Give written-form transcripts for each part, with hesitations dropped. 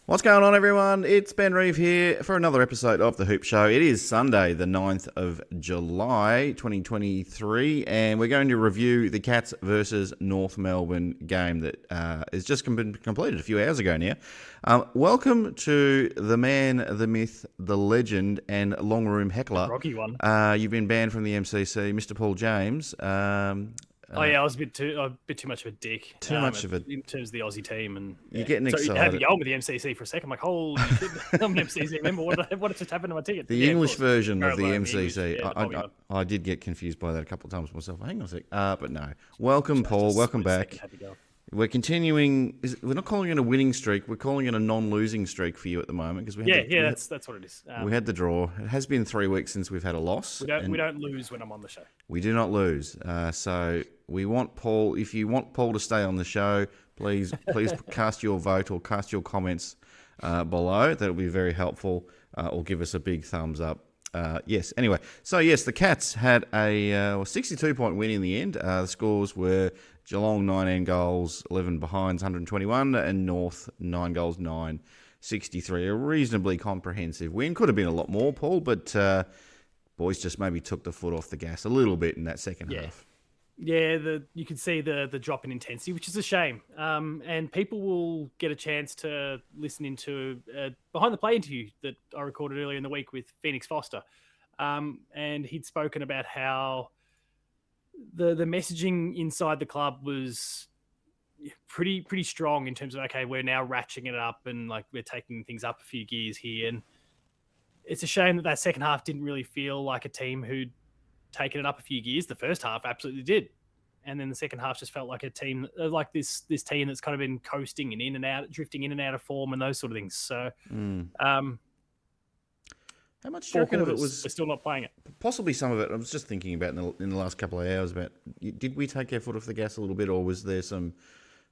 What's going on, everyone? It's Ben Reeve here for another episode of The Hoop Show. It is Sunday, the 9th of July, 2023, and we're going to review the Cats versus North Melbourne game that has just been completed a few hours ago now. Welcome to the man, the myth, the legend, and long room heckler. Rocky one. You've been banned from the MCC, Mr. Paul James. I was a bit too much of a dick. Too much of a in terms of the Aussie team, and you're getting so excited. I had to go on with the MCC for a second. I'm like, holy shit, I'm an MCC member. What just happened to my ticket? The English version of the English, MCC. I did get confused by that a couple of times myself. Hang on a sec. But no. Welcome, Paul. Welcome back. We're continuing. We're not calling it a winning streak. We're calling it a non-losing streak for you at the moment because that's what it is. We had the draw. It has been 3 weeks since we've had a loss. We don't lose when I'm on the show. We do not lose. So we want Paul. If you want Paul to stay on the show, please cast your vote or cast your comments below. That'll be very helpful. Or give us a big thumbs up. Yes. Anyway, so yes, the Cats had a 62-point win in the end. The scores were Geelong 19 goals, 11 behinds, 121, and North 9 goals, 963. A reasonably comprehensive win. Could have been a lot more, Paul, but boys just maybe took the foot off the gas a little bit in that second half. Yeah, you can see the drop in intensity, which is a shame. And people will get a chance to listen into a behind the play interview that I recorded earlier in the week with Phoenix Foster. And he'd spoken about how the messaging inside the club was pretty strong in terms of, okay, we're now ratcheting it up and like we're taking things up a few gears here. And it's a shame that second half didn't really feel like a team who'd taken it up a few gears. The first half absolutely did. And then the second half just felt like a team, like this team that's kind of been coasting and in and out, drifting in and out of form and those sort of things. So, how much do you reckon of it was? We're still not playing it. Possibly some of it. I was just thinking about in the last couple of hours about, did we take our foot off the gas a little bit, or was there some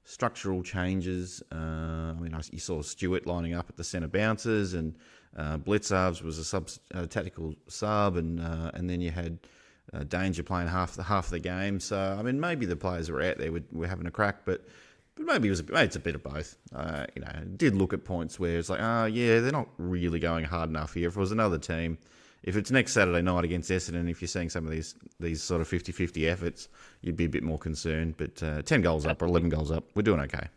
structural changes? You saw Stewart lining up at the centre bouncers, and Blitzarves was a tactical sub, and then you had Danger playing half the game. So maybe the players were out there were having a crack, but maybe it's a bit of both. Did look at points where it's like, they're not really going hard enough here. If it was another team, if it's next Saturday night against Essendon, if you're seeing some of these sort of 50-50 efforts, you'd be a bit more concerned. But 10 goals up or 11 goals up, we're doing okay.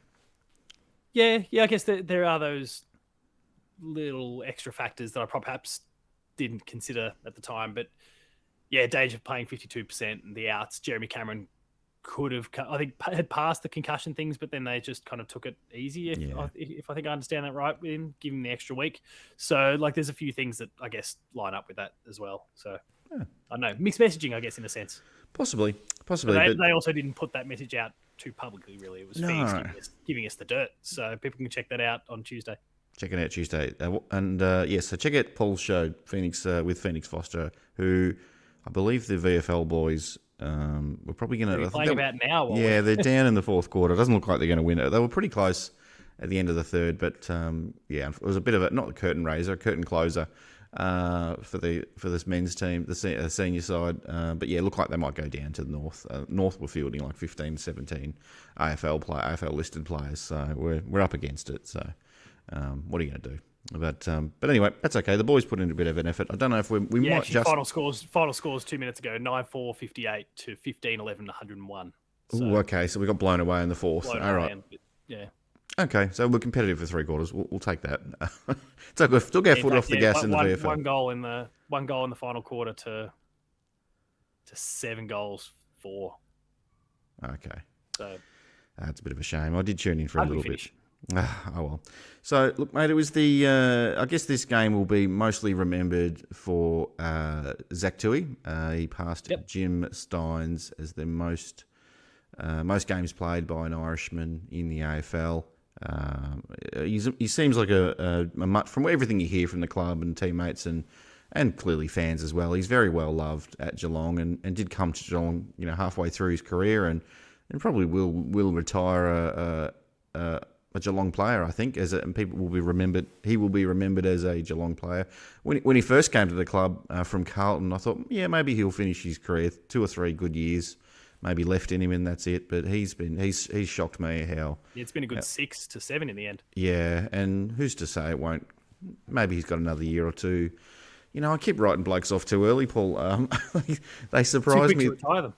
Yeah, I guess there are those little extra factors that I perhaps didn't consider at the time. But yeah, Danger playing 52% and the outs. Jeremy Cameron could have, I think, had passed the concussion things, but then they just kind of touk it easy, if I think I understand that right, with him, give him the extra week. So, there's a few things that I guess line up with that as well. So, I don't know, mixed messaging, I guess, in a sense. Possibly. But they also didn't put that message out too publicly, really. It was Phoenix giving us the dirt. So, people can check that out on Tuesday. Check it out Tuesday. So check out Paul's show, Phoenix with Phoenix Foster, who I believe the VFL boys... we're probably going to playing about now. Yeah, they're down in the fourth quarter. It doesn't look like they're going to win it. They were pretty close at the end of the third, but it was a bit of a not a curtain raiser, a curtain closer for this men's team, the senior side. But yeah, it looked like they might go down to the North. North were fielding like 15, 17 AFL listed players, so we're up against it. So what are you going to do? But anyway, that's okay. The boys put in a bit of an effort. I don't know if we might just... Final scores 2 minutes ago, 9-4, 58 to 15-11, 101. So, okay. So we got blown away in the fourth. All right. Yeah. Okay, so we're competitive for 3 quarters. We'll take that. So we still get foot off the gas in the VFL. One goal in the final quarter to 7 goals 4. Okay. So that's a bit of a shame. I did tune in for a little bit. Oh well. So look, mate, it was I guess this game will be mostly remembered for Zach Tui. He passed Jim Steins as the most games played by an Irishman in the AFL. He seems like a mutt from everything you hear from the club and teammates and clearly fans as well. He's very well loved at Geelong and did come to Geelong, halfway through his career and probably will retire a Geelong player, I think, and people will be remembered. He will be remembered as a Geelong player. When he first came to the club from Carlton, I thought, maybe he'll finish his career 2 or 3 good years maybe left in him, and that's it. But he's shocked me how. Yeah, it's been a good 6 to 7 in the end. Yeah, and who's to say it won't? Maybe he's got another year or two. I keep writing blokes off too early, Paul. They surprise me. Too quick to retire them.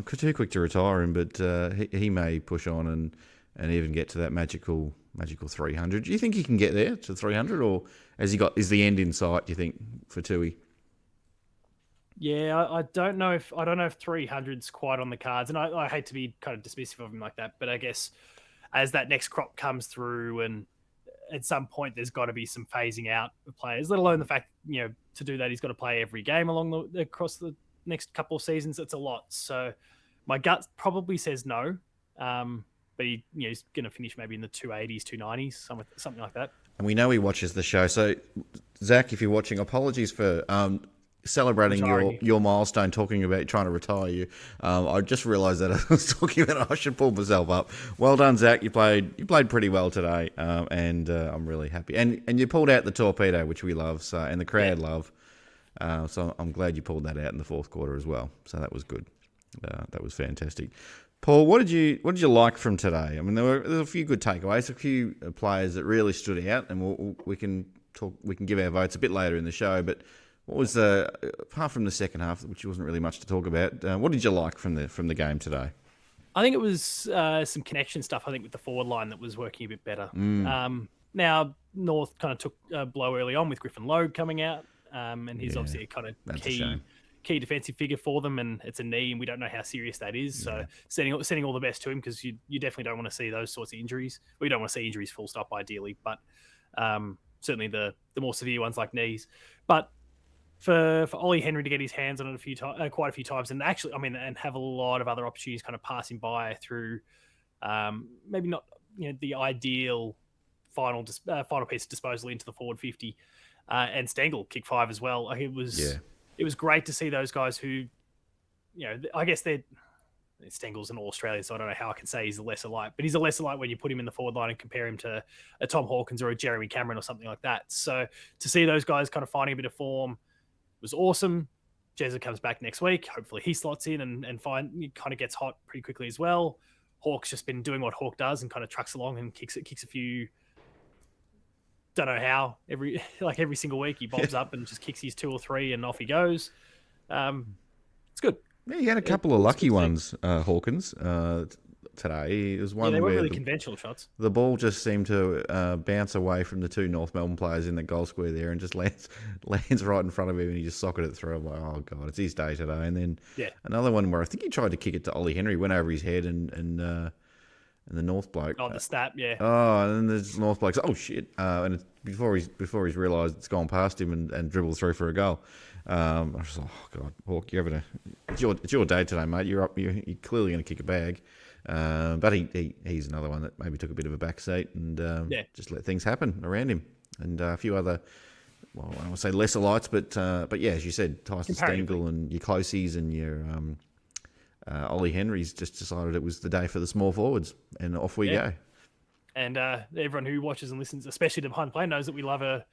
Too quick to retire him, but he may push on and even get to that magical 300. Do you think he can get there to 300, or is the end in sight? Do you think for Tui? Yeah, I don't know if 300's quite on the cards, and I hate to be kind of dismissive of him like that, but I guess as that next crop comes through, and at some point there's got to be some phasing out of players. Let alone the fact to do that he's got to play every game across the next couple of seasons. It's a lot. So my gut probably says no, but he's going to finish maybe in the 280s, 290s, something like that. And we know he watches the show. So Zach, if you're watching, apologies for celebrating your milestone, talking about trying to retire you. I just realised that I was talking about I should pull myself up. Well done, Zach. You played pretty well today, and I'm really happy. And you pulled out the torpedo, which we love, and the crowd love. So I'm glad you pulled that out in the fourth quarter as well. So that was good. That was fantastic. Paul, what did you like from today? I mean, there's a few good takeaways, a few players that really stood out, and we can give our votes a bit later in the show, but. What was apart from the second half, which wasn't really much to talk about? What did you like from the game today? I think it was some connection stuff. I think with the forward line that was working a bit better. Now North kind of took a blow early on with Griffin Logue coming out, and he's obviously a kind of key defensive figure for them, and it's a knee, and we don't know how serious that is. So sending all the best to him, because you definitely don't want to see those sorts of injuries. We don't want to see injuries full stop, ideally, but certainly the more severe ones like knees, but. For Ollie Henry to get his hands on it quite a few times, and actually, and have a lot of other opportunities kind of passing by through, maybe not the ideal final piece of disposal into the forward 50, and Stengel kick 5 as well. It was great to see those guys who, I guess Stengel's an All-Australian, so I don't know how I can say he's a lesser light, but he's a lesser light when you put him in the forward line and compare him to a Tom Hawkins or a Jeremy Cameron or something like that. So to see those guys kind of finding a bit of form was awesome. Jezza comes back next week. Hopefully he slots in and kind of gets hot pretty quickly as well. Hawk's just been doing what Hawk does and kind of trucks along and kicks a few. Don't know how every single week he bobs up and just kicks his 2 or 3 and off he goes. It's good. Yeah, he had a couple of lucky ones, Hawkins. Today. It was one they weren't where really conventional shots. The ball just seemed to bounce away from the 2 North Melbourne players in the goal square there and just lands right in front of him, and he just socketed it through. I'm like, oh God, it's his day today. And then another one where I think he tried to kick it to Ollie Henry, went over his head, and the North bloke. Oh, the stat, yeah. Oh, and the North bloke's, oh shit! And it's before he's realised it's gone past him and dribbled through for a goal. I was like, oh God, Hawk, it's your day today, mate. You're clearly going to kick a bag. But he's another one that maybe took a bit of a backseat and just let things happen around him. And a few other, well, I don't want to say lesser lights, but yeah, as you said, Tyson Stengel and your Closies and your Ollie Henry's just decided it was the day for the small forwards, and off we go. And everyone who watches and listens, especially the behind the play, knows that we love a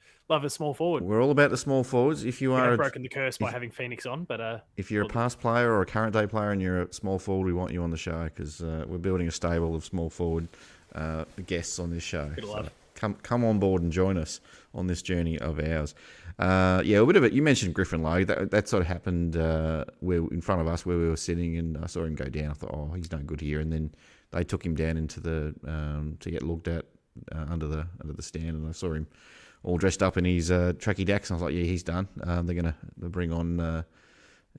small forward. We're all about the small forwards. If you are broken the curse by having Phoenix on, but if you're a past player or a current day player and you're a small forward, we want you on the show, because we're building a stable of small forward guests on this show. So come on board and join us on this journey of ours. A bit of it. You mentioned Griffin Lowe. That sort of happened where in front of us where we were sitting, and I saw him go down. I thought, oh, he's no good here, and then they took him down into the to get looked at under the stand, and I saw him all dressed up in his tracky dacks, and I was like, yeah, he's done. They'll bring on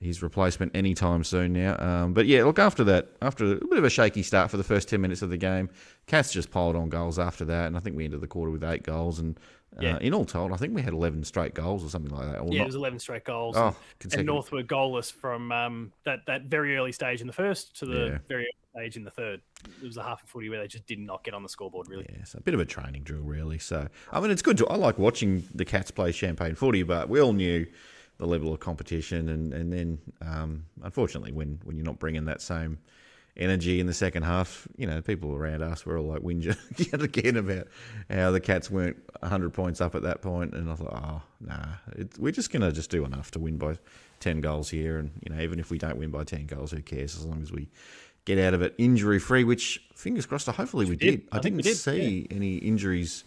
his replacement anytime soon now. But yeah, look, after a bit of a shaky start for the first 10 minutes of the game, Cats just piled on goals after that, and I think we ended the quarter with 8 goals, and in all told, I think we had 11 straight goals or something like that. It was 11 straight goals. And North were goalless from that very early stage in the first to the very early stage in the third. It was a half a footy where they just did not get on the scoreboard, really. Yeah, so a bit of a training drill, really. So, I mean, it's good. I like watching the Cats play champagne footy, but we all knew the level of competition, and then unfortunately when you're not bringing that same energy in the second half. People around us were all like whinging yet again about how the Cats weren't 100 points up at that point. And I thought, we're just going to just do enough to win by 10 goals here. And, even if we don't win by 10 goals, who cares, as long as we get out of it injury-free, which, fingers crossed, hopefully we did. I didn't see any injuries,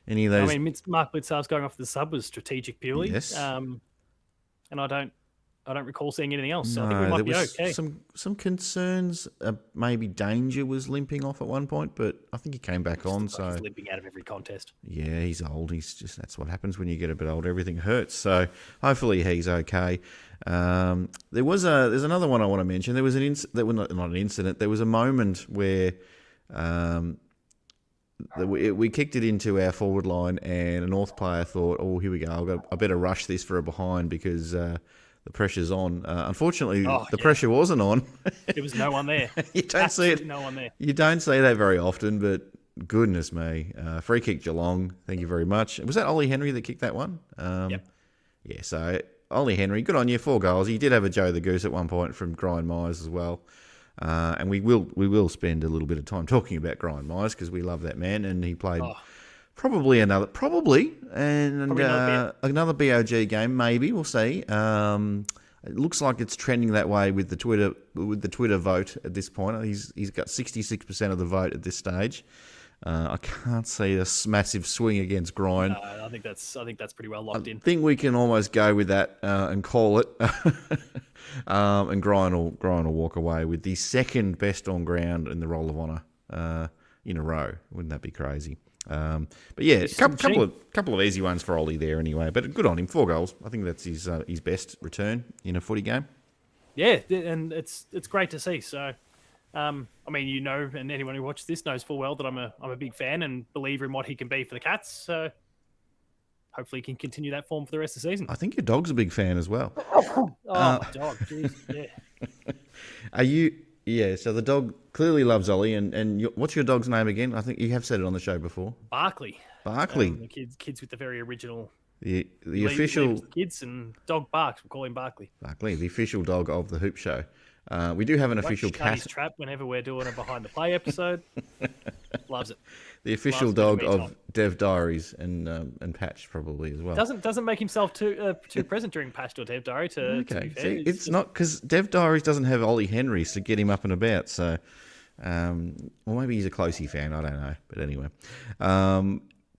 any of those. I mean, Mark Blitzar's going off the sub was strategic purely. Yes. And I don't recall seeing anything else. So No, I think we might there be was okay. some concerns. Maybe Danger was limping off at one point, but I think he came back on. So he's limping out of every contest. Yeah, he's old. That's what happens when you get a bit old. Everything hurts. So hopefully he's okay. There's another one I want to mention. There was not an incident. There was a moment where we kicked it into our forward line, and a North player thought, "Oh, here we go. I better rush this for a behind because the pressure's on." Unfortunately, the pressure wasn't on. There was no one there. You don't see it. No one there. You don't see that very often, but goodness me, free kick Geelong. Thank you very much. Was that Ollie Henry that kicked that one? Yep. Yeah. So Ollie Henry, good on you, 4 goals. He did have a Joe the Goose at one point from Brian Myers as well. And we will spend a little bit of time talking about Brian Myers because we love that man, and he played probably another BOG game. Maybe we'll see. It looks like it's trending that way with the Twitter vote at this point. He's got 66% of the vote at this stage. I can't see a massive swing against Grind. I think that's pretty well locked in. I think we can almost go with that and call it. And Grind will walk away with the second best on ground in the Roll of Honour in a row. Wouldn't that be crazy? But yeah, a couple of easy ones for Ollie there anyway. But good on him, 4 goals. I think that's his best return in a footy game. Yeah, and it's great to see. So, I mean, and anyone who watches this knows full well that I'm a big fan and believer in what he can be for the Cats. So, hopefully, he can continue that form for the rest of the season. I think your dog's a big fan as well. My dog, jeez, yeah. Are you? Yeah. So the dog clearly loves Ollie, and what's your dog's name again? I think you have said it on the show before. Barkley. The kids with the very original. The official kids and dog barks. We'll call him Barkley. Barkley, the official dog of the Hoop Show. We do have an official cat. His trap whenever we're doing a behind the play episode. Loves it. The official dog of Dev Diaries and Patch probably as well. Doesn't make himself too present during Patch or Dev Diary. To be fair. See, it's not because Dev Diaries doesn't have Ollie Henry to get him up and about. So, or maybe he's a Closey fan. I don't know. But anyway,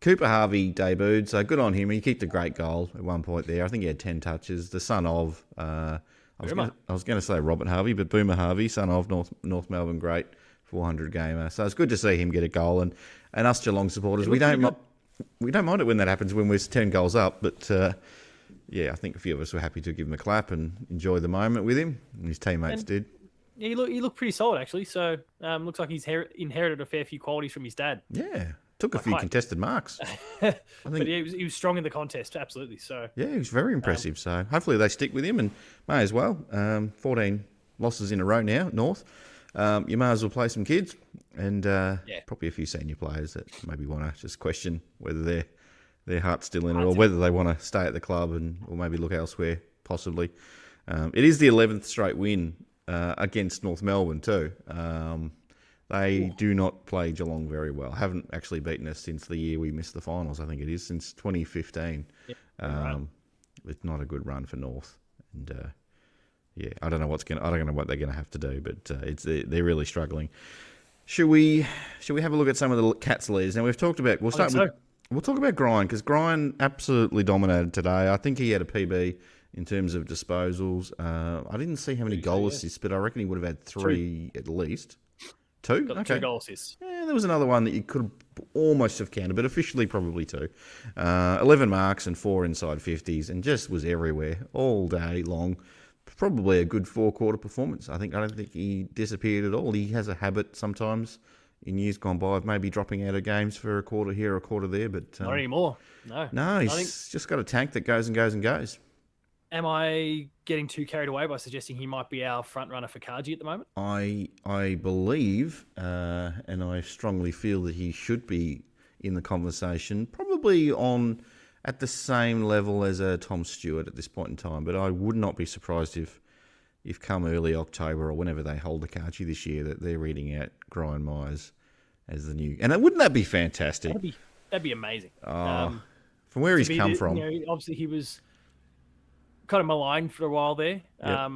Cooper Harvey debuted, so good on him. He kicked a great goal at one point there. I think he had 10 touches. The son of, I was going to say Robert Harvey, but Boomer Harvey, son of North Melbourne great 400 gamer. So it's good to see him get a goal. And us Geelong supporters, we don't mind it when that happens when we're 10 goals up. But I think a few of us were happy to give him a clap and enjoy the moment with him. And his teammates did. Yeah, he looked pretty solid actually. So looks like he's inherited a fair few qualities from his dad. Yeah. Took a few contested marks. But yeah, he was strong in the contest, absolutely. So yeah, he was very impressive. So hopefully they stick with him, and may as well. 14 losses in a row now, North. You may as well play some kids, and probably a few senior players that maybe want to just question whether their heart's still in it, or whether they want to stay at the club or maybe look elsewhere, possibly. It is the 11th straight win against North Melbourne too. They do not play Geelong very well. Haven't actually beaten us since the year we missed the finals. I think it is since 2015. Right. It's not a good run for North, and I don't know what they're going to have to do, but they're really struggling. Should we have a look at some of the Cats leaders? Now we've talked about. We'll talk about Grind because Grind absolutely dominated today. I think he had a PB in terms of disposals. I didn't see how many goal assists, but I reckon he would have had 3 at least. 2? Got 2 goal assists. Yeah, there was another one that you could almost have counted, but officially probably 2. 11 marks and 4 inside 50s, and just was everywhere all day long. Probably a good 4-quarter performance. I don't think he disappeared at all. He has a habit sometimes in years gone by of maybe dropping out of games for a quarter here, a quarter there, but not anymore. No, he's just got a tank that goes and goes and goes. Am I getting too carried away by suggesting he might be our front runner for Kaji at the moment? I believe, and I strongly feel that he should be in the conversation, probably at the same level as Tom Stewart at this point in time. But I would not be surprised if if come early October or whenever they hold the Carchi this year, that they're reading out Brian Myers as the new. And wouldn't that be fantastic? That'd be amazing. From where he's come from. Obviously he was kind of maligned for a while there. Yep.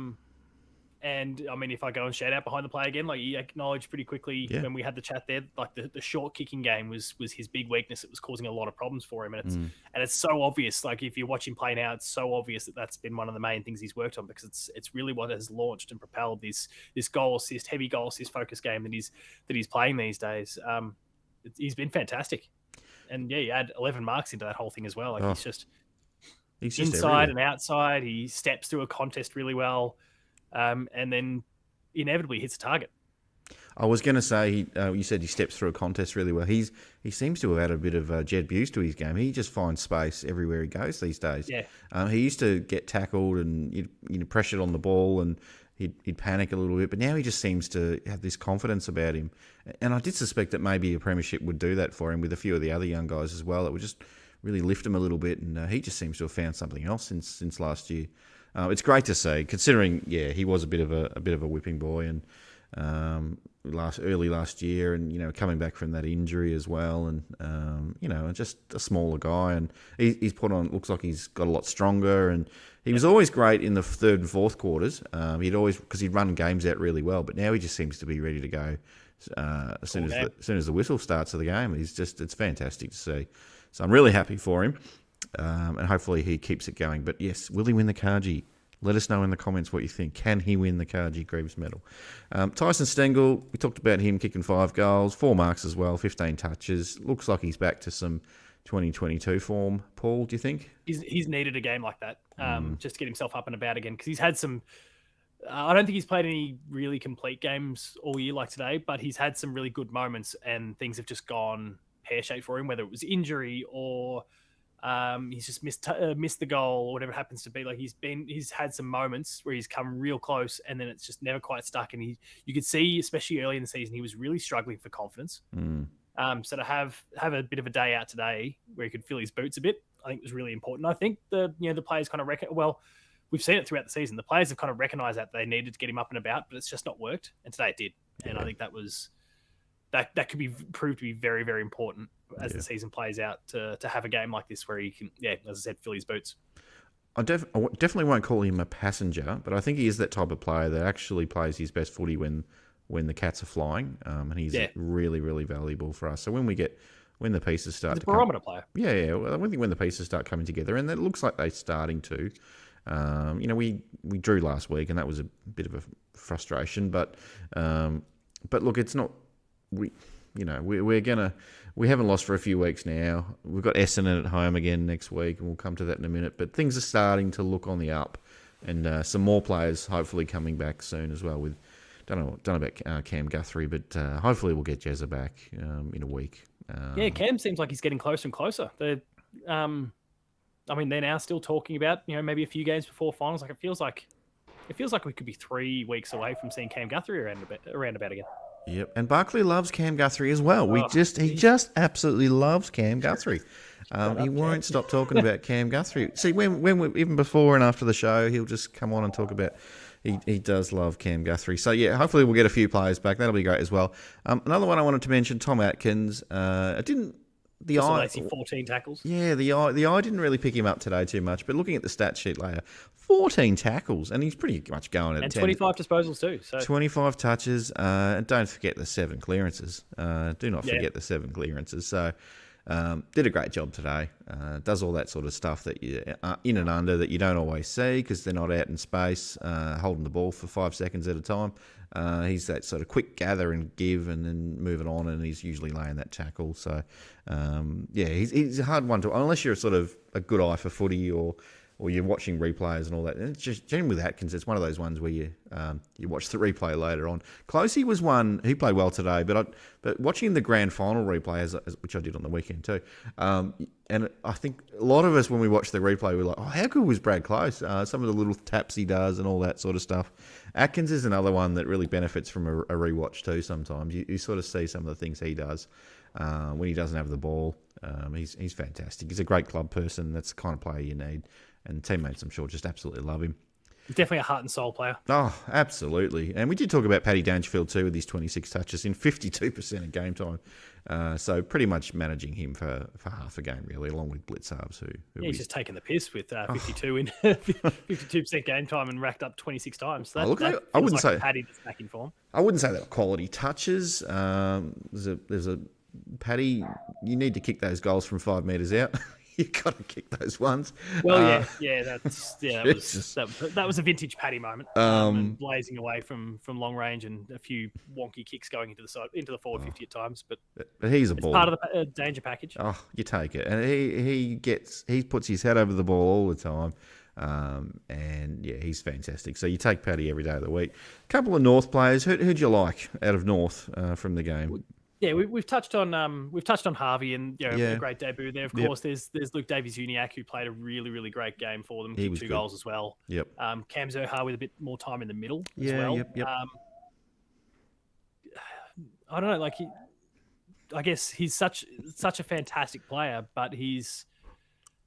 And I mean, if I go and shout out behind the play again, like he acknowledged pretty quickly when we had the chat there, like the short kicking game was his big weakness. It was causing a lot of problems for him, and it's so obvious. Like if you watch him play now, it's so obvious that that's been one of the main things he's worked on, because it's really what has launched and propelled this heavy goal assist focus game that he's playing these days. He's been fantastic, and you add 11 marks into that whole thing as well. Like he's just inside and outside. He steps through a contest really well. And then inevitably hits a target. I was going to say, you said he steps through a contest really well. He seems to have had a bit of Jed Buse to his game. He just finds space everywhere he goes these days. Yeah. He used to get tackled and pressured on the ball, and he'd panic a little bit. But now he just seems to have this confidence about him. And I did suspect that maybe a premiership would do that for him with a few of the other young guys as well. It would just really lift him a little bit, and he just seems to have found something else since last year. It's great to see, considering he was a bit of a whipping boy, and early last year, and coming back from that injury as well, and just a smaller guy, and he's put on. Looks like he's got a lot stronger, and he was always great in the third and fourth quarters. Because he'd run games out really well, but now he just seems to be ready to go as soon as the whistle starts of the game. It's fantastic to see. So I'm really happy for him. And hopefully he keeps it going. But yes, will he win the Cargi? Let us know in the comments what you think. Can he win the Cargi Greaves medal? Tyson Stengel, we talked about him kicking 5 goals, 4 marks as well, 15 touches. Looks like he's back to some 2022 form. Paul, do you think? He's needed a game like that just to get himself up and about again, because he's had some... I don't think he's played any really complete games all year like today, but he's had some really good moments, and things have just gone pear-shaped for him, whether it was injury or... he's just missed the goal or whatever it happens to be. Like he's had some moments where he's come real close, and then it's just never quite stuck. And you could see, especially early in the season, he was really struggling for confidence. So to have a bit of a day out today where he could feel his boots a bit, I think was really important. I think the players kind of we've seen it throughout the season. The players have kind of recognised that they needed to get him up and about, but it's just not worked. And today it did. And I think that could be proved to be very, very important as the season plays out to have a game like this where he can, as I said, fill his boots. I definitely won't call him a passenger, but I think he is that type of player that actually plays his best footy when the Cats are flying, and he's really, really valuable for us. So when the pieces start He's a barometer player. Yeah. Well, I think when the pieces start coming together, and it looks like they're starting to. We drew last week, and that was a bit of a frustration, but look, it's not. We haven't lost for a few weeks now. We've got Essendon at home again next week, and we'll come to that in a minute. But things are starting to look on the up, and some more players hopefully coming back soon as well. Don't know about Cam Guthrie, but hopefully we'll get Jezza back in a week. Cam seems like he's getting closer and closer. They're now still talking about maybe a few games before finals. Like it feels like we could be 3 weeks away from seeing Cam Guthrie around about again. Yep, and Barkley loves Cam Guthrie as well. He just absolutely loves Cam Guthrie. He won't stop talking about Cam Guthrie. See, when we, even before and after the show, he'll just come on and talk about. He does love Cam Guthrie. So hopefully we'll get a few players back. That'll be great as well. Another one I wanted to mention, Tom Atkins. The eye, 14 tackles. Yeah, the eye didn't really pick him up today too much. But looking at the stat sheet later, 14 tackles, and he's pretty much going at 10. 25 disposals too. So 25 touches, and don't forget the 7 clearances. Do not forget the 7 clearances. So did a great job today. Does all that sort of stuff that you in and under that you don't always see because they're not out in space, holding the ball for 5 seconds at a time. He's that sort of quick gather and give and then moving on, and he's usually laying that tackle. So, he's a hard one to, unless you're sort of a good eye for footy or you're watching replays and all that. And it's just generally with Atkins, it's one of those ones where you watch the replay later on. Closey was one, he played well today, but watching the grand final replay, which I did on the weekend too, and I think a lot of us when we watch the replay, we're like, oh, how good was Brad Close? Some of the little taps he does and all that sort of stuff. Atkins is another one that really benefits from a rewatch too sometimes. You sort of see some of the things he does when he doesn't have the ball. He's fantastic. He's a great club person. That's the kind of player you need. And teammates, I'm sure, just absolutely love him. Definitely a heart and soul player. Oh, absolutely. And we did talk about Paddy Dangerfield too with his 26 touches in 52% of game time. So pretty much managing him for half a game, really, along with Blitz halves. He's just taking the piss with 52 in 52% game time and racked up 26 times. So I wouldn't say Paddy that's back in form. I wouldn't say that quality touches. There's a Paddy. You need to kick those goals from 5 metres out. You've got to kick those ones. Well, that was a vintage Paddy moment. And blazing away from long range and a few wonky kicks going into the forward 50 at times. But he's a ball. Part of the danger package. Oh, you take it, and he puts his head over the ball all the time. And yeah, he's fantastic. So you take Paddy every day of the week. A couple of North players. Who'd you like out of North from the game? Yeah, we've touched on Harvey and a great debut there. Of course, there's Luke Davies-Uniacke who played a really, really great game for them. Kicked 2 goals as well. Yep. Cam Zohar with a bit more time in the middle as well. Yep. I don't know, I guess he's such a fantastic player, but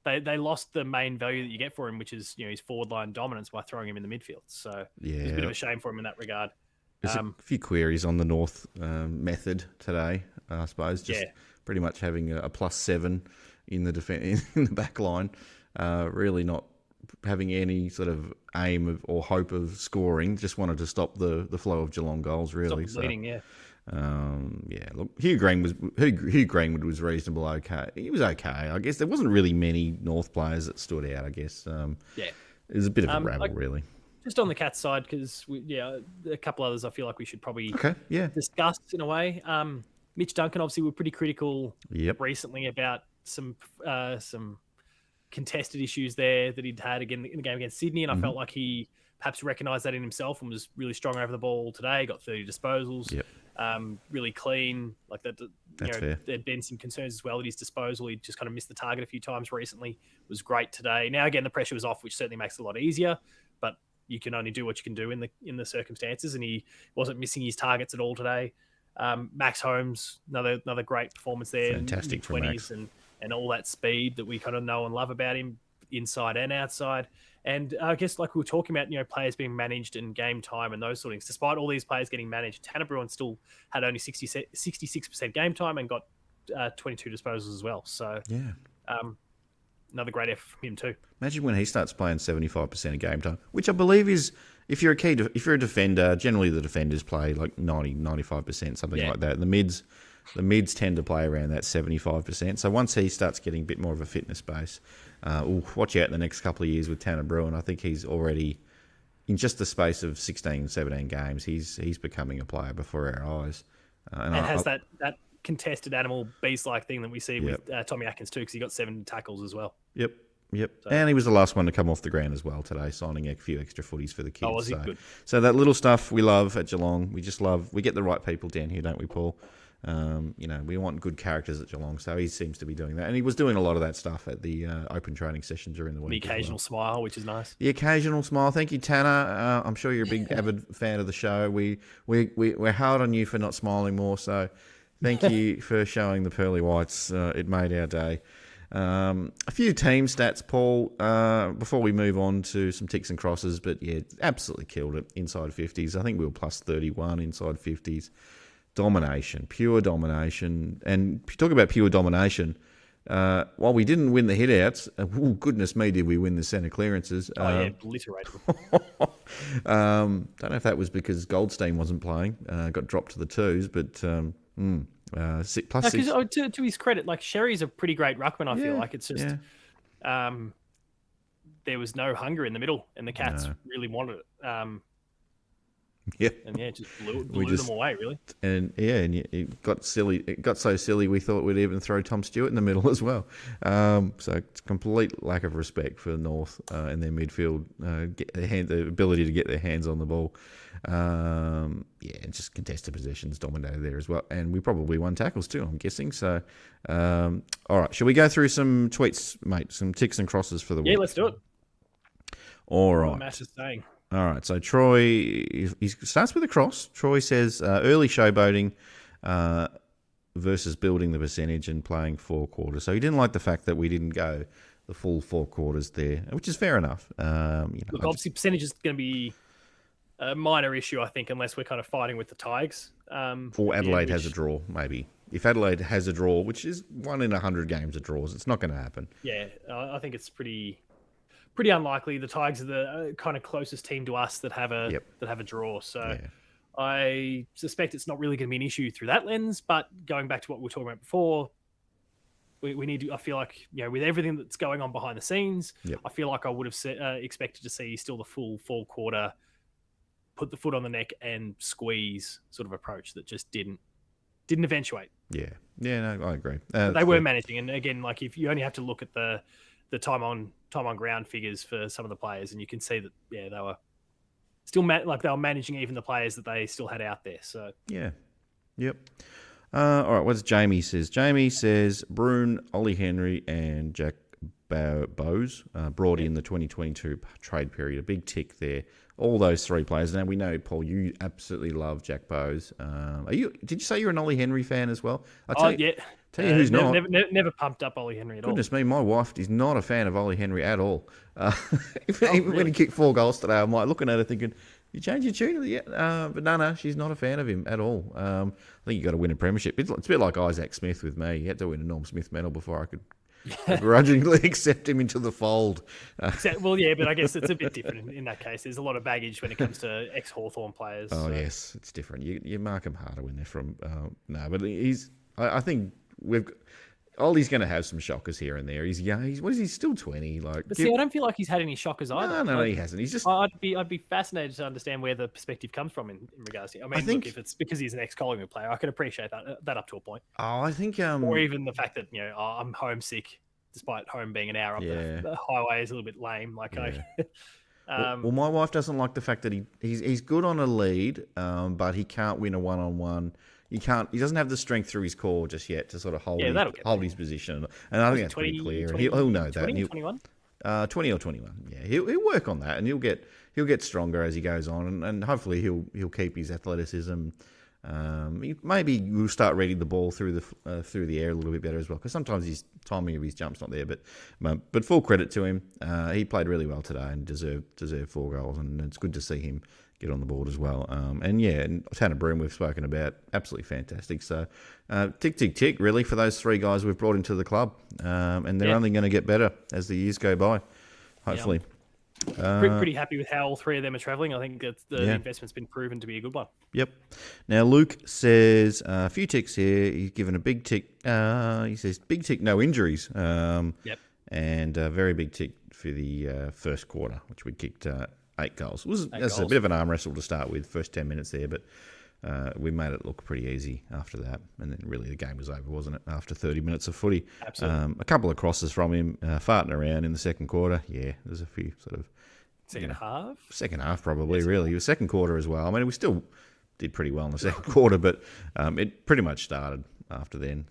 they lost the main value that you get for him, which is his forward line dominance by throwing him in the midfield. So it's a bit of a shame for him in that regard. There's a few queries on the North method today, I suppose. Just pretty much having a +7 in the back line, really not having any sort of aim or hope of scoring. Just wanted to stop the flow of Geelong goals, really. Stop the bleeding, Look, Hugh Greenwood was reasonable. Okay, he was okay. I guess there wasn't really many North players that stood out. I guess. It was a bit of a rabble, really. Just on the Cats side, because a couple others I feel like we should probably discuss in a way. Mitch Duncan, obviously, we're pretty critical recently about some contested issues there that he'd had again in the game against Sydney, and I felt like he perhaps recognised that in himself and was really strong over the ball today. Got 30 disposals, really clean. Like that, there'd been some concerns as well at his disposal. He just kind of missed the target a few times recently. Was great today. Now again, the pressure was off, which certainly makes it a lot easier, but you can only do what you can do in the circumstances, and he wasn't missing his targets at all today. Max Holmes, another great performance there. Fantastic for Max. And all that speed that we kind of know and love about him, inside and outside. And I guess like we were talking about, players being managed and game time and those sort of things. Despite all these players getting managed, Tanner Bruin still had only 66% game time and got 22 disposals as well. So another great effort from him too. Imagine when he starts playing 75% of game time, which I believe is, if you're a defender, generally the defenders play like 90, 95%, something like that. The mids tend to play around that 75%. So once he starts getting a bit more of a fitness base, watch out the next couple of years with Tanner Bruin. I think he's already, in just the space of 16, 17 games, he's becoming a player before our eyes. And has that contested animal beast-like thing that we see with Tommy Atkins too, because he got 7 tackles as well. Yep. So, and he was the last one to come off the ground as well today, signing a few extra footies for the kids. Oh, was he good? So that little stuff we love at Geelong. We just love. We get the right people down here, don't we, Paul? We want good characters at Geelong, so he seems to be doing that. And he was doing a lot of that stuff at the open training session during the week. The occasional smile, which is nice. The occasional smile. Thank you, Tanner. I'm sure you're a big avid fan of the show. We're hard on you for not smiling more, so thank you for showing the pearly whites. It made our day. A few team stats, Paul, before we move on to some ticks and crosses, but absolutely killed it inside 50s. I think we were +31 inside 50s. Domination, pure domination. And if you talk about pure domination, while we didn't win the hit-outs, goodness me, did we win the centre clearances. Obliterated. Don't know if that was because Goldstein wasn't playing, got dropped to the twos, but... +6. To his credit, like Sherry's a pretty great ruckman. I feel like it's just there was no hunger in the middle, and the Cats really wanted it. And it just blew them away, really. And it got silly. It got so silly we thought we'd even throw Tom Stewart in the middle as well. So it's complete lack of respect for North and their midfield, the ability to get their hands on the ball. Just contested possessions dominated there as well. And we probably won tackles too, I'm guessing. So, all right. Shall we go through some tweets, mate? Some ticks and crosses for the week? Yeah, let's do it. All right. Matt is saying. All right. So Troy, he starts with a cross. Troy says early showboating versus building the percentage and playing 4 quarters. So he didn't like the fact that we didn't go the full 4 quarters there, which is fair enough. Look, obviously, percentage is going to be a minor issue, I think, unless we're kind of fighting with the Tigers. Or Adelaide has a draw, maybe. If Adelaide has a draw, which is 1 in 100 games of draws, it's not going to happen. Yeah, I think it's pretty unlikely. The Tigers are the kind of closest team to us that have a draw. So I suspect it's not really going to be an issue through that lens. But going back to what we were talking about before, we need to. I feel like with everything that's going on behind the scenes, I feel like I would have expected to see still the full 4 quarter, put the foot on the neck and squeeze sort of approach that just didn't eventuate. Yeah, no, I agree. They were managing, and again, like if you only have to look at the time on ground figures for some of the players, and you can see that they were still they were managing even the players that they still had out there. So yep. All right, what's Jamie says? Jamie says Broon, Ollie Henry, and Jack Bowes brought in the 2022 trade period. A big tick there. All those 3 players. Now we know, Paul, you absolutely love Jack Bowes. Did you say you're an Ollie Henry fan as well? Tell you who's not. Never pumped up Ollie Henry at all. Goodness me, my wife is not a fan of Ollie Henry at all. Even when he kicked 4 goals today, I'm like looking at her thinking, you change your tune yet? But no, she's not a fan of him at all. I think you got to win a premiership. It's a bit like Isaac Smith with me. You had to win a Norm Smith medal before I could begrudgingly accept him into the fold. But I guess it's a bit different in that case. There's a lot of baggage when it comes to ex-Hawthorn players. Oh, so. Yes, it's different. You mark them harder when they're from... but I think Ollie's going to have some shockers here and there. He's young. He's still 20. I don't feel like he's had any shockers either. No, he hasn't. He's just... I'd be fascinated to understand where the perspective comes from in regards to... I think if it's because he's an ex-Collingwood player, I can appreciate that up to a point. Oh, I think... or even the fact that, I'm homesick, despite home being an hour up the highway is a little bit lame. Well, my wife doesn't like the fact that he's good on a lead, but he can't win a one-on-one. He doesn't have the strength through his core just yet to sort of hold his position. And I think that's pretty clear. He'll know that. 21? 20 or 21. Yeah, he'll work on that, and he'll get stronger as he goes on, and hopefully he'll keep his athleticism. Maybe we'll start reading the ball through the air a little bit better as well, because sometimes his timing of his jump's not there. But full credit to him. He played really well today and deserved 4 goals, and it's good to see him get on the board as well. And Tanner Broom we've spoken about, absolutely fantastic. So tick, tick, tick, really, for those 3 guys we've brought into the club. And they're only going to get better as the years go by, hopefully. Pretty happy with how all 3 of them are travelling. I think the investment's been proven to be a good one. Yep. Now, Luke says a few ticks here. He's given a big tick. He says, big tick, no injuries. And a very big tick for the first quarter, which we kicked 8 goals. It was a bit of an arm wrestle to start with, first 10 minutes there, but we made it look pretty easy after that. And then really the game was over, wasn't it, after 30 minutes of footy? Absolutely. A couple of crosses from him, farting around in the second quarter. Yeah, there's a few sort of... Second half? Second half, probably, really. It was second quarter as well. I mean, we still did pretty well in the second quarter, but it pretty much started after then.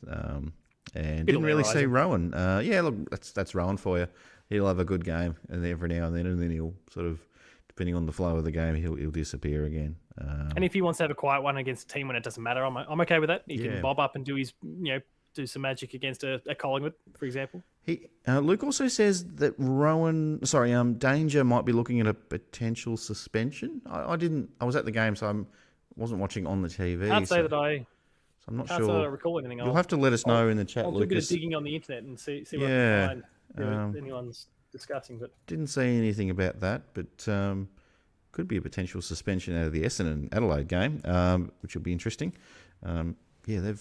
And didn't really see Rowan. Look, that's Rowan for you. He'll have a good game every now and then he'll sort of, depending on the flow of the game, he'll disappear again. And if he wants to have a quiet one against a team when it doesn't matter, I'm okay with that. He can bob up and do his, do some magic against a Collingwood, for example. Luke also says that Danger might be looking at a potential suspension. I was at the game, so I wasn't watching on the TV. Can't say that I'm not sure. Can't say that I recall anything. You'll have to let us know in the chat, I'll Lucas. do a bit of digging on the internet and see what I can find. Anyone's discussing, but didn't say anything about that. But could be a potential suspension out of the Essendon and Adelaide game, which will be interesting. They're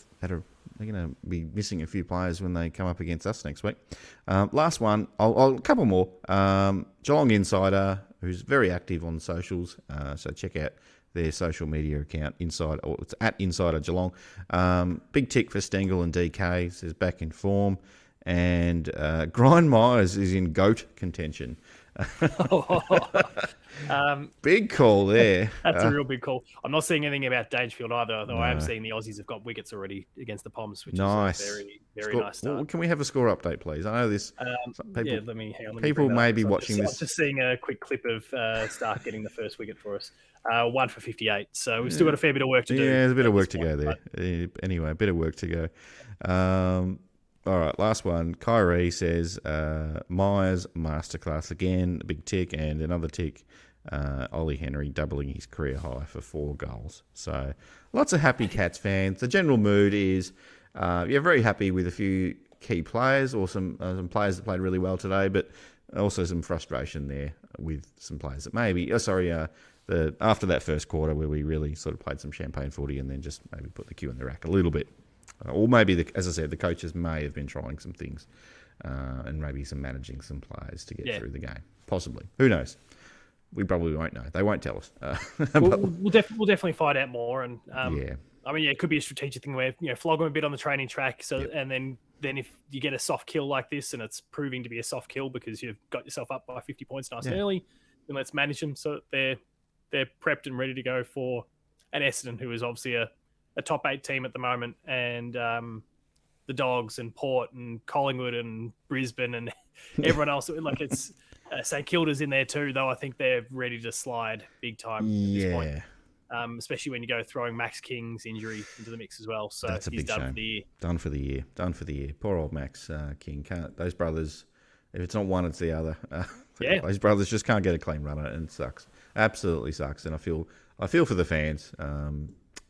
going to be missing a few players when they come up against us next week. Last one, a couple more. Geelong Insider, who's very active on socials, so check out their social media account, it's at Insider Geelong. Big tick for Stengel and DK, says back in form. And Grind Myers is in GOAT contention. Big call there. That's a real big call. I'm not seeing anything about Dangerfield either, though I am seeing the Aussies have got wickets already against the Poms, which is a very, very nice start. Well, can we have a score update, please? I know this. Let me hang on. People may be watching this. I'm just seeing a quick clip of Stark getting the first wicket for us. 1 for 58. So we've still got a fair bit of work to do. Yeah, there's a bit of work to go there. Anyway, a bit of work to go. All right, last one. Kyrie says, Myers, masterclass again, a big tick, and another tick. Ollie Henry doubling his career high for 4 goals. So lots of happy Cats fans. The general mood is very happy with a few key players or some players that played really well today, but also some frustration there with some players that maybe, after that first quarter where we really sort of played some champagne footy and then just maybe put the cue in the rack a little bit. Or maybe, as I said, the coaches may have been trying some things and maybe some managing some players to get through the game. Possibly. Who knows? We probably won't know. They won't tell us. We'll definitely find out more. And I mean, it could be a strategic thing where flog them a bit on the training track. So and then if you get a soft kill like this, and it's proving to be a soft kill because you've got yourself up by 50 points nice and early, then let's manage them so that they're prepped and ready to go for an Essendon, who is obviously a top 8 team at the moment, and the Dogs and Port and Collingwood and Brisbane and everyone else. Like it's St Kilda's in there too, though I think they're ready to slide big time at this point. Especially when you go throwing Max King's injury into the mix as well. So that's a big shame. Done for the year. Poor old Max King. Those brothers, if it's not one, it's the other. Those brothers just can't get a clean run on it, and it sucks. Absolutely sucks. And I feel for the fans.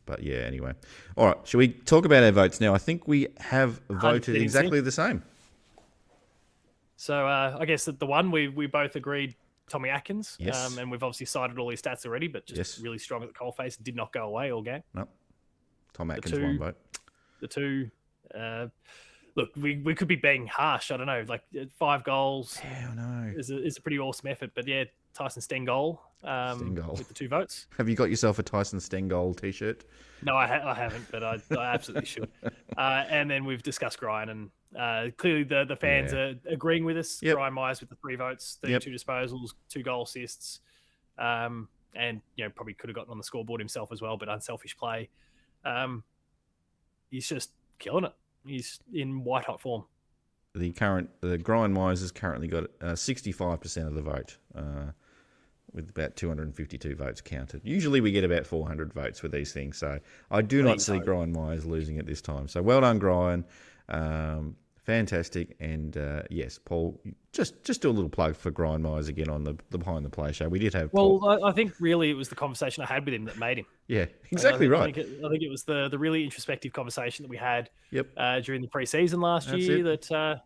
But yeah, anyway. All right, shall we talk about our votes now? I think we have voted exactly the same. So I guess that the one we both agreed, Tommy Atkins. Yes. And we've obviously cited all his stats already, but just really strong at the coalface. Did not go away all game. No. Tom Atkins, one vote. The two, look, we could be being harsh. I don't know, like 5 goals. Yeah, I know. Is a pretty awesome effort. But yeah, Tyson Stengol with the 2 votes. Have you got yourself a Tyson Stengol t-shirt? No, I haven't, but I absolutely should. And then we've discussed Gryan, and clearly the fans are agreeing with us. Yep. Gryan Myers with the 3 votes, 32 disposals, 2 goal assists, and probably could have gotten on the scoreboard himself as well, but unselfish play. He's just killing it. He's in white hot form. The Gryan Myers has currently got 65% of the vote, with about 252 votes counted. Usually we get about 400 votes with these things, so I do not see Gryan Myers losing at this time. So well done, Gryan. Fantastic. And yes, Paul, just do a little plug for Gryan Myers again on the Behind the Play show. We did have Paul. I think really it was the conversation I had with him that made him. Yeah, exactly right. I think it was the really introspective conversation that we had during the pre-season last That's year it. that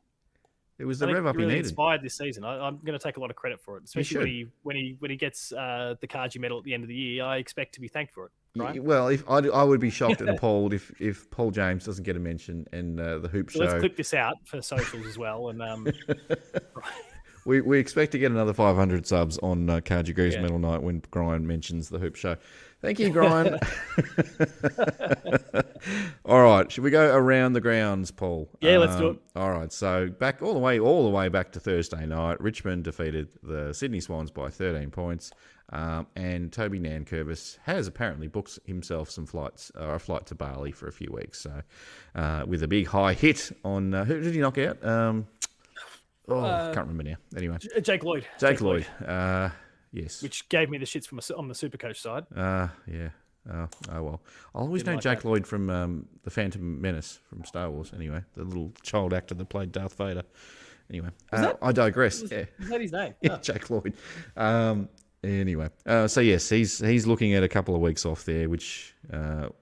it was the rev up he needed. Inspired this season. I'm going to take a lot of credit for it, especially when he gets the Kaji medal at the end of the year. I expect to be thanked for it. Right? Well, if I would be shocked and appalled if Paul James doesn't get a mention and the Hoop Show. Let's clip this out for socials as well. And we expect to get another 500 subs on Kaji Greaves Medal Night when Gryan mentions the Hoop Show. Thank you, Gryan. All right, should we go around the grounds, Paul? Yeah, let's do it. All right, so back all the way back to Thursday night, Richmond defeated the Sydney Swans by 13 points, and Toby Nankervis has apparently booked himself a flight to Bali for a few weeks. So, with a big high hit on who did he knock out? I can't remember now. Anyway, Jake Lloyd. Jake Lloyd. Yes. Which gave me the shits on the Supercoach side. Yeah. Oh well. I always know Jake Lloyd from the Phantom Menace from Star Wars. Anyway, the little child actor that played Darth Vader. Anyway, I digress. Is that his name? Yeah, Jake Lloyd. Anyway, so yes, he's looking at a couple of weeks off there, which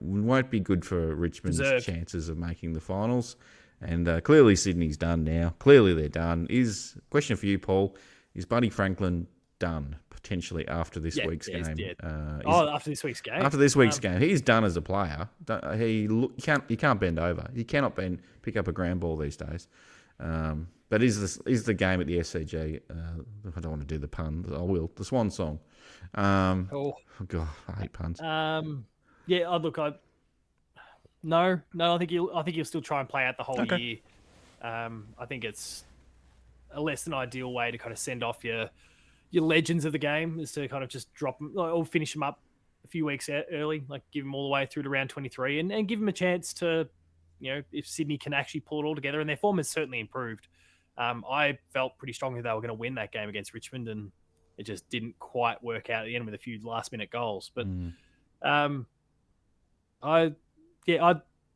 won't be good for Richmond's chances of making the finals. And clearly Sydney's done now. Clearly they're done. Question for you, Paul, is Buddy Franklin done potentially after this week's game? After this week's game? After this week's game. He's done as a player. He can't bend over. He cannot pick up a ground ball these days. But is the game at the SCG, I don't want to do the pun, but I will, the Swan Song. Oh God, I hate puns. No, I think he'll still try and play out the whole year. I think it's a less than ideal way to kind of send off your legends of the game, is to kind of just drop them or finish them up a few weeks early, like give them all the way through to round 23 and give them a chance to, if Sydney can actually pull it all together, and their form has certainly improved. I felt pretty strongly they were going to win that game against Richmond, and it just didn't quite work out at the end with a few last minute goals. But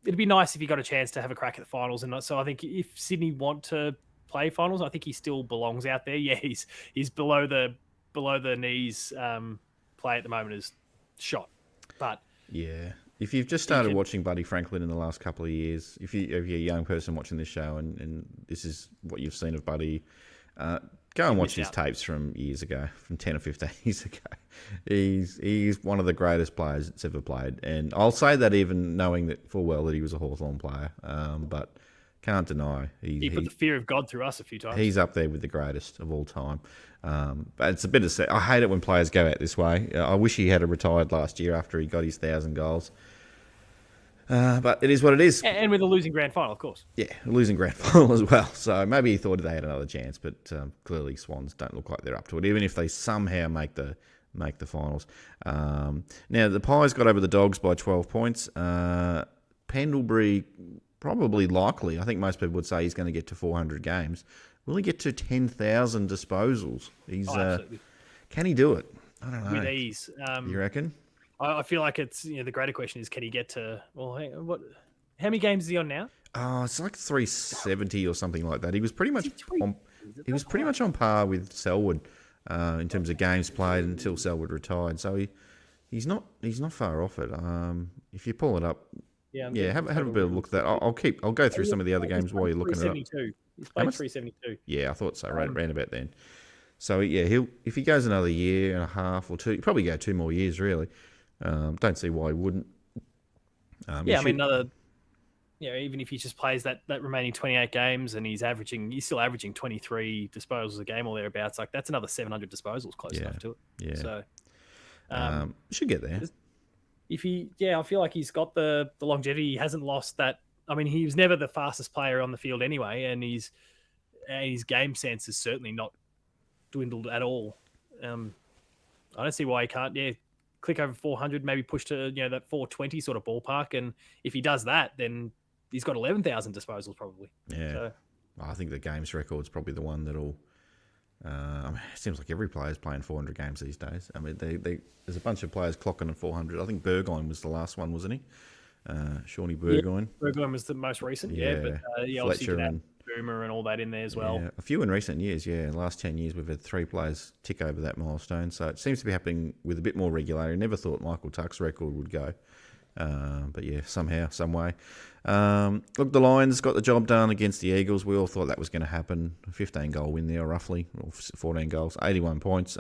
it'd be nice if he got a chance to have a crack at the finals. And so I think if Sydney want to play finals, I think he still belongs out there. Yeah, he's below the knees play at the moment is shot, but yeah. If you've just started watching Buddy Franklin in the last couple of years, if you're a young person watching this show and this is what you've seen of Buddy, go and watch his tapes from years ago, from 10 or 15 years ago. He's one of the greatest players that's ever played. And I'll say that even knowing that full well that he was a Hawthorn player. But can't deny. He put the fear of God through us a few times. He's up there with the greatest of all time. But it's a bit of... I hate it when players go out this way. I wish he had retired last year after he got his 1,000 goals. But it is what it is. And with a losing grand final, of course. Yeah, a losing grand final as well. So maybe he thought they had another chance, but clearly Swans don't look like they're up to it, even if they somehow make the finals. Now, the Pies got over the Dogs by 12 points. Pendlebury, probably likely. I think most people would say he's going to get to 400 games. Will he get to 10,000 disposals? Absolutely. Can he do it? I don't know. With ease. You reckon? I feel like it's the greater question is, can he get to how many games is he on now? Oh, it's like 370 or something like that. He was pretty much on par with Selwood in terms of games played until Selwood retired. So he's not far off it. If you pull it up, have a bit of a look at that. I'll go through some of the other games while you're looking at it. He's played 372. Yeah, I thought so. Round about then. So yeah, if he goes another year and a half or two, he'll probably go 2 more years really. Don't see why he wouldn't. Even if he just plays that remaining 28 games and he's still averaging 23 disposals a game or thereabouts, like that's another 700 disposals close enough to it. Yeah. So, should get there. I feel like he's got the longevity. He hasn't lost that. I mean, he was never the fastest player on the field anyway, and his game sense is certainly not dwindled at all. I don't see why he can't. Yeah. Click over 400, maybe push to that 420 sort of ballpark, and if he does that, then he's got 11,000 disposals probably. Yeah, so, I think the games record's probably the one that'll. It seems like every player's playing 400 games these days. I mean, there's a bunch of players clocking at 400. I think Burgoyne was the last one, wasn't he? Shawnee Burgoyne. Yeah, Burgoyne was the most recent. But obviously you can Boomer and all that in there as well. Yeah, a few in recent years, In the last 10 years, we've had 3 players tick over that milestone. So it seems to be happening with a bit more regularity. Never thought Michael Tuck's record would go. But yeah, somehow, some way. Look, the Lions got the job done against the Eagles. We all thought that was going to happen. A 15-goal win there, roughly, or 14 goals, 81 points.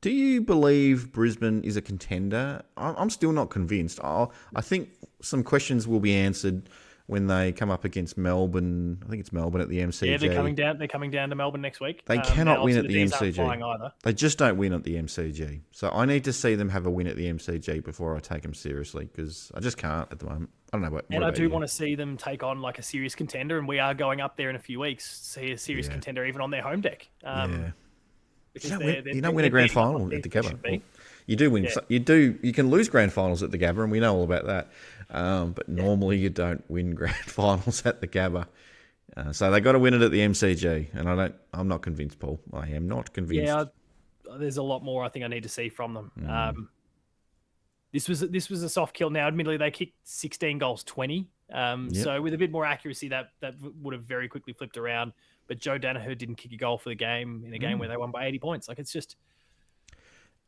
Do you believe Brisbane is a contender? I'm still not convinced. I think some questions will be answered when they come up against Melbourne. I think it's Melbourne at the MCG. Yeah, they're coming down. They're coming down to Melbourne next week. They cannot win at the MCG. They just don't win at the MCG. So I need to see them have a win at the MCG before I take them seriously, because I just can't at the moment. I don't know what. And I do want to see them take on like a serious contender, and we are going up there in a few weeks. See a serious contender even on their home deck. You don't win a grand final at the Gabba. You do win. Yeah. You can lose grand finals at the Gabba, and we know all about that. But normally you don't win grand finals at the Gabba. So they got to win it at the MCG, and I'm not convinced, Paul. I am not convinced. Yeah, there's a lot more I think I need to see from them. This was a soft kill. Now, admittedly, they kicked 16 goals, 20. So with a bit more accuracy, that would have very quickly flipped around. But Joe Danaher didn't kick a goal for the game in a game where they won by 80 points. Like, it's just...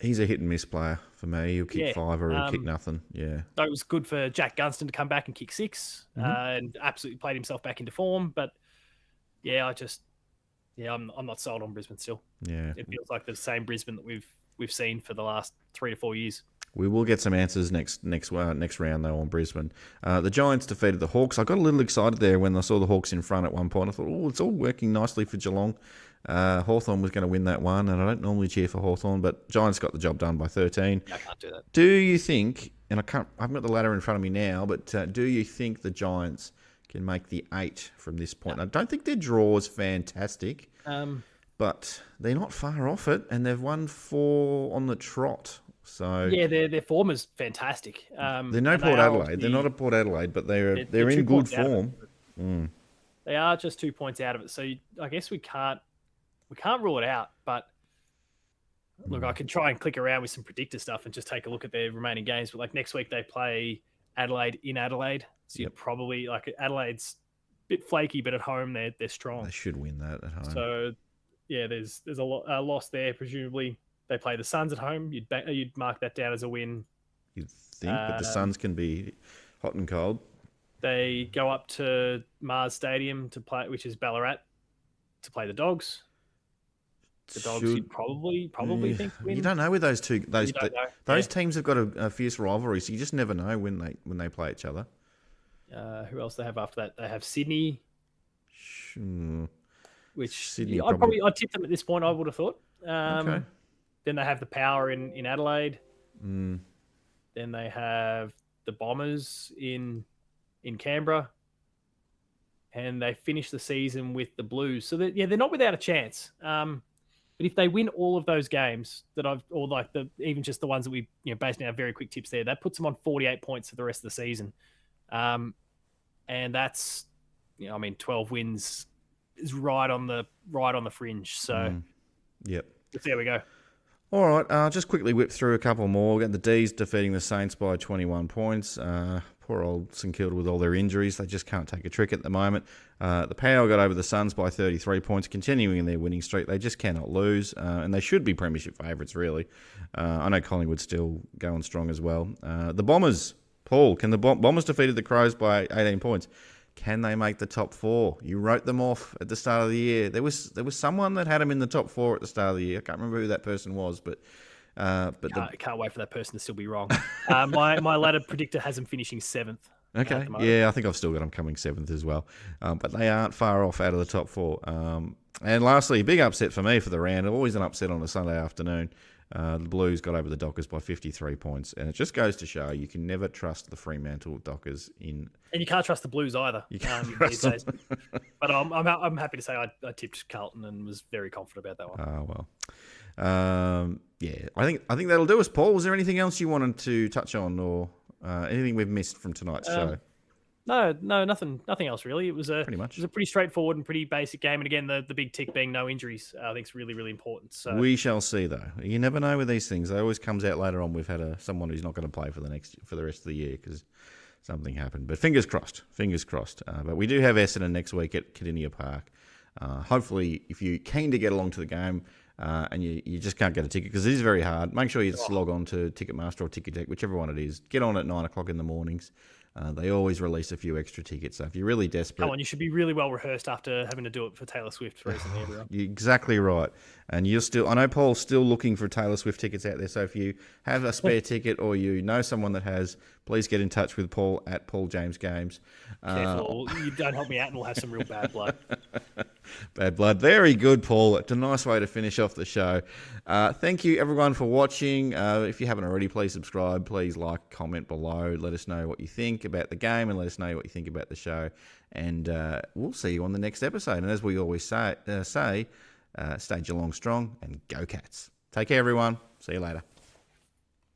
He's a hit and miss player for me. He'll kick 5 or he'll kick nothing. Yeah. It was good for Jack Gunston to come back and kick 6 and absolutely played himself back into form. But I'm not sold on Brisbane still. Yeah. It feels like the same Brisbane that we've seen for the last 3 to 4 years. We will get some answers next round though on Brisbane. The Giants defeated the Hawks. I got a little excited there when I saw the Hawks in front at one point. I thought, it's all working nicely for Geelong. Hawthorn was going to win that one, and I don't normally cheer for Hawthorn, but Giants got the job done by 13. I can't do that. Do you think, and I haven't got the ladder in front of me now, but do you think the Giants can make the 8 from this point? No. I don't think their draw is fantastic, but they're not far off it, and they've won 4 on the trot. So yeah, their form is fantastic. They're no Port Adelaide. They're not a Port Adelaide, but they're in good form. They are just 2 points out of it. So I guess we can't rule it out. But look, I can try and click around with some predictor stuff and just take a look at their remaining games. But like next week they play Adelaide in Adelaide. So you'd probably like Adelaide's a bit flaky, but at home they're strong. They should win that at home. So yeah, there's a loss there. Presumably they play the Suns at home. You'd mark that down as a win. You'd think, but the Suns can be hot and cold. They go up to Mars Stadium to play, which is Ballarat, to play the Dogs. The Dogs you'd probably think win. You don't know with those two. Those teams have got a fierce rivalry, so you just never know when they play each other. Who else they have after that? They have Sydney. Which Sydney I'd tip them at this point. I would have thought. Okay. Then they have the Power in Adelaide. Mm. Then they have the Bombers in Canberra, and they finish the season with the Blues. So they're not without a chance. But if they win all of those games even just the ones that we based on our very quick tips there, that puts them on 48 points for the rest of the season. And that's 12 wins is right on the fringe. So yep. There we go. All right, I'll just quickly whip through a couple more. We've got the D's defeating the Saints by 21 points. Poor old St Kilda with all their injuries. They just can't take a trick at the moment. The Power got over the Suns by 33 points, continuing in their winning streak. They just cannot lose, and they should be premiership favourites, really. I know Collingwood's still going strong as well. The Bombers, Paul, can the Bombers defeated the Crows by 18 points? Can they make the top four? You wrote them off at the start of the year. There was someone that had them in the top four at the start of the year. I can't remember who that person was, but I can't wait for that person to still be wrong. My ladder predictor has them finishing 7th. Okay, yeah, I think I've still got them coming 7th as well. But they aren't far off out of the top four. And lastly, big upset for me for the round. Always an upset on a Sunday afternoon. The Blues got over the Dockers by 53 points, and it just goes to show you can never trust the Fremantle Dockers in. And you can't trust the Blues either. You can't trust them. But I'm happy to say I tipped Carlton and was very confident about that one. Oh well, yeah. I think that'll do us, Paul. Was there anything else you wanted to touch on, or anything we've missed from tonight's show? No, nothing else really. It was pretty much. It was a pretty straightforward and pretty basic game. And again, the big tick being no injuries, I think is really, really important. So we shall see, though. You never know with these things. It always comes out later on. We've had someone who's not going to play for the rest of the year because something happened. But fingers crossed. But we do have Essendon next week at Cardinia Park. Hopefully, if you're keen to get along to the game and you just can't get a ticket because it is very hard, make sure you just log on to Ticketmaster or Ticketek, whichever one it is. Get on at 9 o'clock in the mornings. They always release a few extra tickets. So if you're really desperate... Come on, you should be really well rehearsed after having to do it for Taylor Swift recently, everyone. You're exactly right. And I know Paul's still looking for Taylor Swift tickets out there. So if you have a spare ticket or you know someone that has, please get in touch with Paul at Paul James Games. Careful, you don't help me out and we'll have some real bad blood. Bad blood. Very good, Paul. It's a nice way to finish off the show. Thank you, everyone, for watching. If you haven't already, please subscribe. Please like, comment below. Let us know what you think about the game and let us know what you think about the show. And we'll see you on the next episode. And as we always say, stay Geelong strong and go Cats. Take care, everyone. See you later.